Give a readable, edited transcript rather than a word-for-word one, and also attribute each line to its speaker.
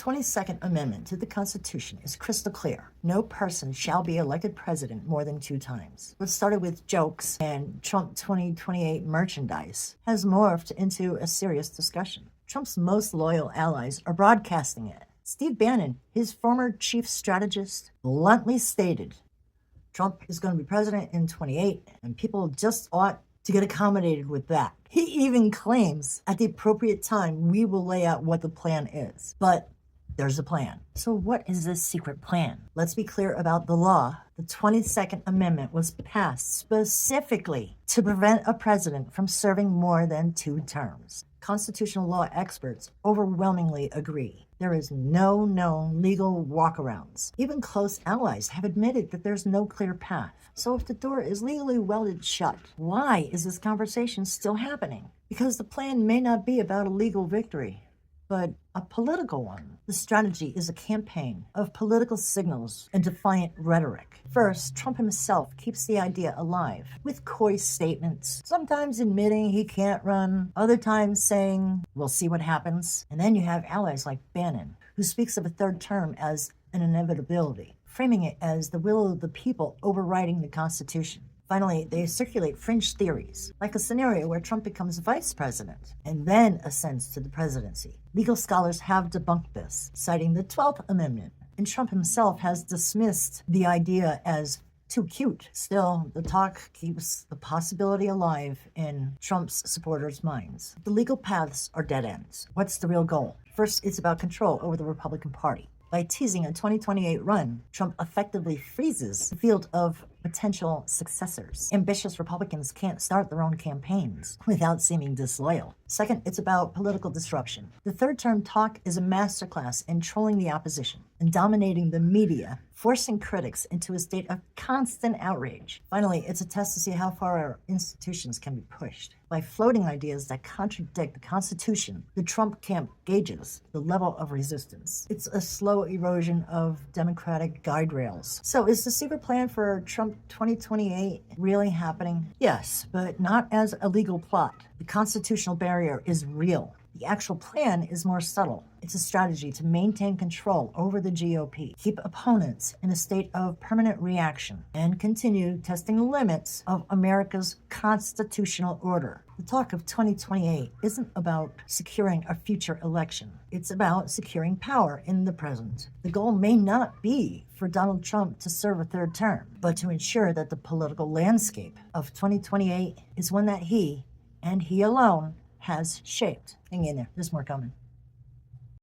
Speaker 1: 22nd Amendment to the Constitution is crystal clear. No person shall be elected president more than 2 times. What started with jokes and Trump 2028 merchandise has morphed into a serious discussion. Trump's most loyal allies are broadcasting it. Steve Bannon, his former chief strategist, bluntly stated, Trump is going to be president in 28, and people just ought to get accommodated with that. He even claims at the appropriate time we will lay out what the plan is. But there's a plan. So what is this secret plan? Let's be clear about the law. The 22nd Amendment was passed specifically to prevent a president from serving more than 2 terms. Constitutional law experts overwhelmingly agree. There is no known legal walkarounds. Even close allies have admitted that there's no clear path. So if the door is legally welded shut, why is this conversation still happening? Because the plan may not be about a legal victory, but a political one. The strategy is a campaign of political signals and defiant rhetoric. First, Trump himself keeps the idea alive with coy statements, sometimes admitting he can't run, other times saying, we'll see what happens. And then you have allies like Bannon, who speaks of a 3rd term as an inevitability, framing it as the will of the people overriding the Constitution. Finally, they circulate fringe theories, like a scenario where Trump becomes vice president and then ascends to the presidency. Legal scholars have debunked this, citing the 12th Amendment, and Trump himself has dismissed the idea as too cute. Still, the talk keeps the possibility alive in Trump's supporters' minds. The legal paths are dead ends. What's the real goal? First, it's about control over the Republican Party. By teasing a 2028 run, Trump effectively freezes the field of potential successors. Ambitious Republicans can't start their own campaigns without seeming disloyal. Second, it's about political disruption. The 3rd term talk is a masterclass in trolling the opposition and dominating the media, forcing critics into a state of constant outrage. Finally, it's a test to see how far our institutions can be pushed. By floating ideas that contradict the Constitution, the Trump camp gauges the level of resistance. It's a slow erosion of democratic guide rails. So is the secret plan for Trump 2028 really happening? Yes, but not as a legal plot. The constitutional barrier is real. The actual plan is more subtle. It's a strategy to maintain control over the GOP, keep opponents in a state of permanent reaction, and continue testing the limits of America's constitutional order. The talk of 2028 isn't about securing a future election. It's about securing power in the present. The goal may not be for Donald Trump to serve a 3rd term, but to ensure that the political landscape of 2028 is one that he, and he alone, has shaped. Hang in there. There's more coming.